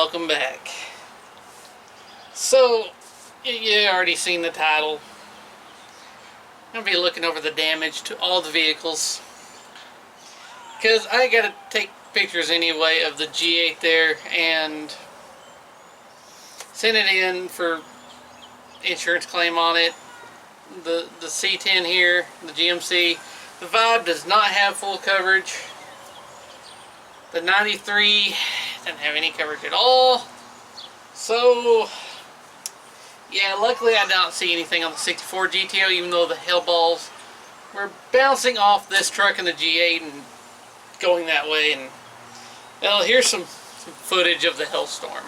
welcome back. So, you already seen the title. I'm going to be looking over the damage to all the vehicles, because I got to take pictures anyway of the G8 there and send it in for insurance claim on it. The C10 here, the GMC, the Vibe does not have full coverage. The 93 doesn't have any coverage at all. So, yeah, luckily I don't see anything on the 64 GTO, even though the hellballs were bouncing off this truck and the G8 and going that way. And well, here's some footage of the hellstorm.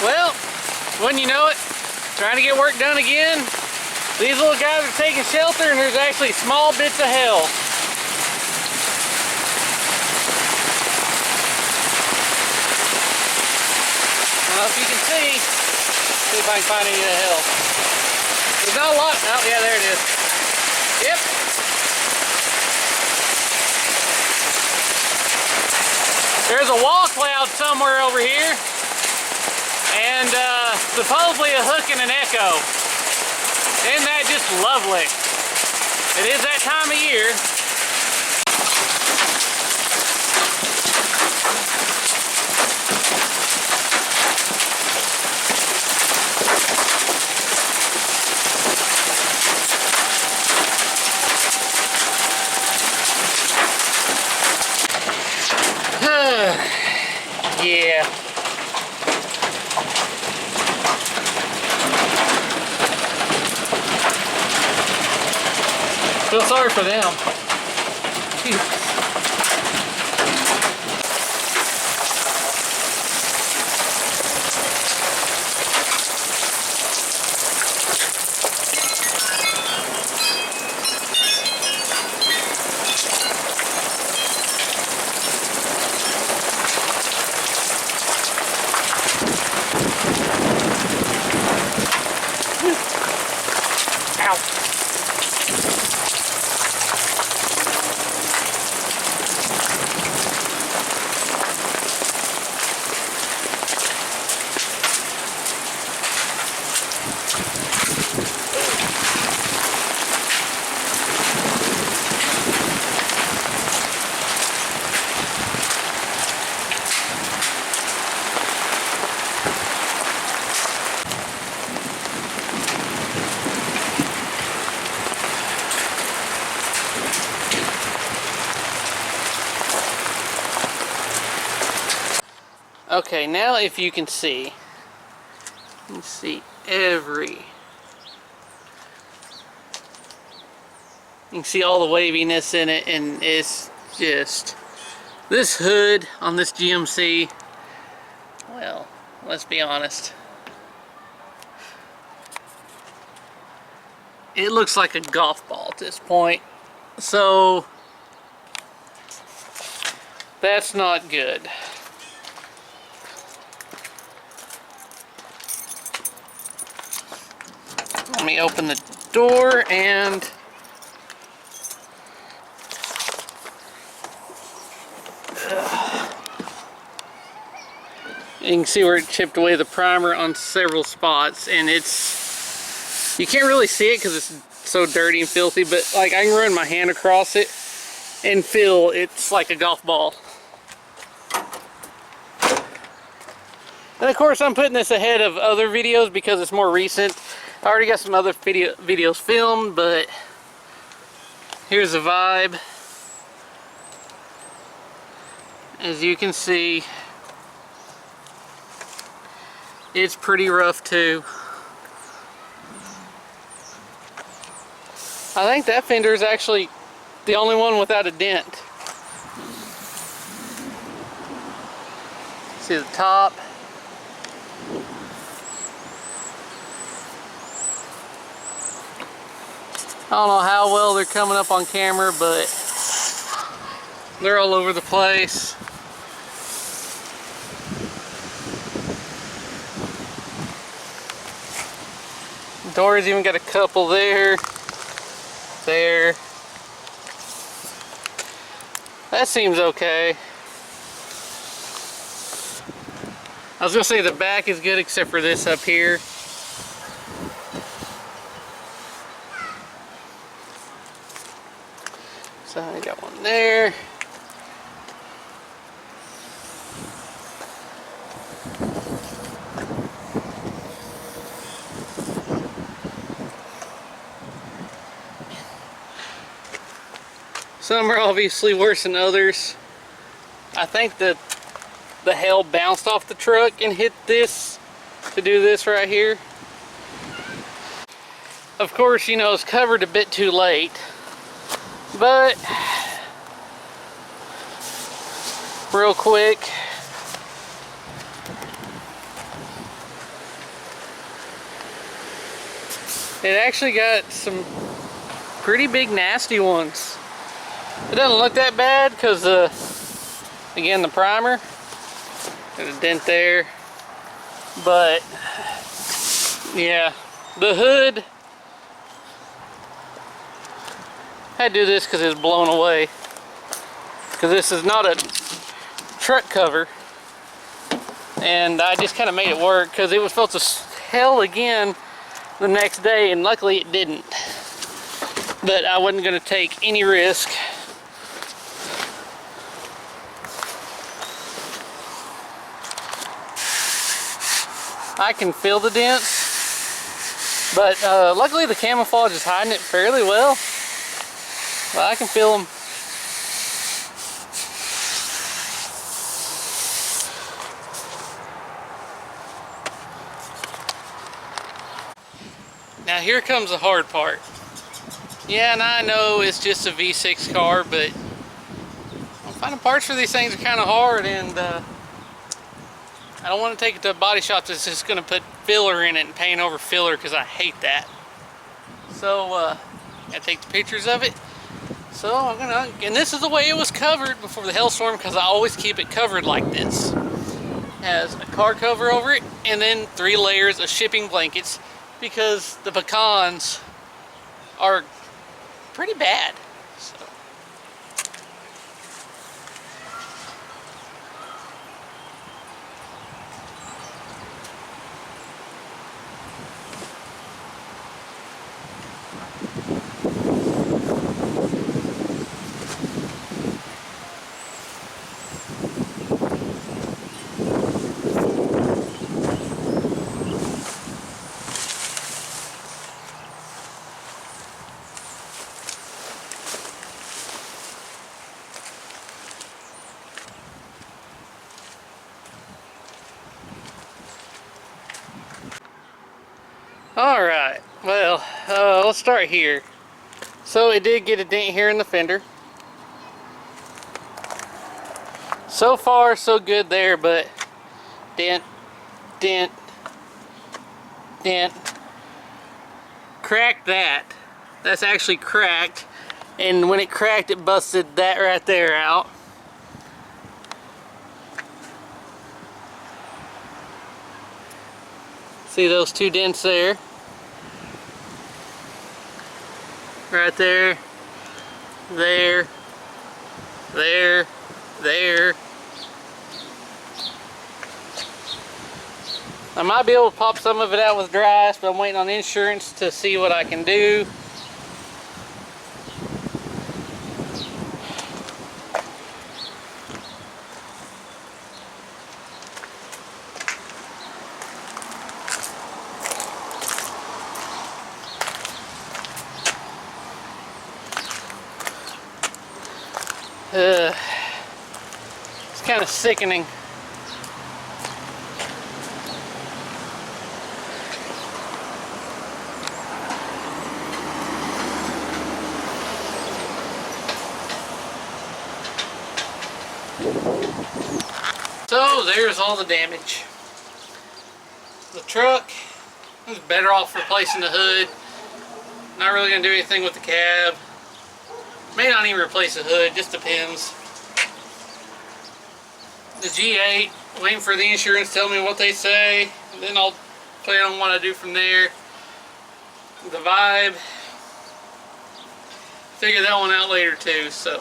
Well, when you know it, trying to get work done again. These little guys are taking shelter, and there's actually small bits of hell. I don't know if you can see if I can find any of the hell. There's not a lot. Oh, yeah, there it is. Yep. There's a wall cloud somewhere over here, and supposedly a hook and an echo. Isn't that just lovely? It is that time of year. Yeah. Feel sorry for them. Okay, now if you can see, you can see all the waviness in it, and it's just, this hood on this GMC, well, let's be honest, it looks like a golf ball at this point, so that's not good. Let me open the door, and you can see where it chipped away the primer on several spots, and it's, you can't really see it because it's so dirty and filthy, but like I can run my hand across it and feel it's like a golf ball. And of course I'm putting this ahead of other videos because it's more recent. I already got some other videos filmed, but here's the Vibe. As you can see, it's pretty rough too. I think that fender is actually the only one without a dent. See the top. I don't know how well they're coming up on camera, but they're all over the place. Doors even got a couple there. There. That seems okay. I was gonna say the back is good except for this up here. So I got one there. Some are obviously worse than others. I think that the hail bounced off the truck and hit this to do this right here. Of course, you know, it's covered a bit too late, but real quick, it actually got some pretty big nasty ones. It doesn't look that bad because again, the primer, got a dent there, but yeah, the hood, I had to do this because it was blown away, because this is not a truck cover, and I just kind of made it work because it was supposed to hail again the next day, and luckily it didn't. But I wasn't going to take any risk. I can feel the dents, but luckily the camouflage is hiding it fairly well. But I can feel them. Now here comes the hard part. Yeah, and I know it's just a V6 car, but finding parts for these things are kind of hard, and I don't want to take it to a body shop that's just going to put filler in it and paint over filler, because I hate that. So, I take the pictures of it. So, I'm going to, and this is the way it was covered before the hailstorm, because I always keep it covered like this. Has a car cover over it, and then 3 layers of shipping blankets, because the pecans are pretty bad. So. Alright, well, let's start here. So it did get a dent here in the fender. So far, so good there, but dent, dent, dent. Cracked that. That's actually cracked. And when it cracked, it busted that right there out. See those 2 dents there? Right there, there, there, there. I might be able to pop some of it out with dry ice, but I'm waiting on insurance to see what I can do. It's kind of sickening. So there's all the damage. The truck is better off replacing the hood. Not really going to do anything with the cab. May not even replace the hood, just depends. The G8, waiting for the insurance to tell me what they say, and then I'll plan on what I do from there. The Vibe, figure that one out later too, so.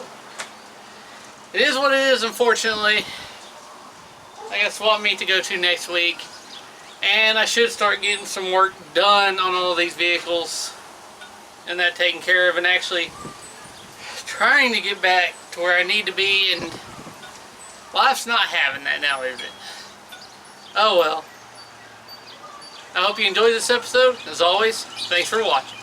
It is what it is, unfortunately. I got a swap meet to go to next week. And I should start getting some work done on all of these vehicles. And that taken care of, and actually trying to get back to where I need to be, and life's not having that now, is it? Oh well. I hope you enjoyed this episode. As always, thanks for watching.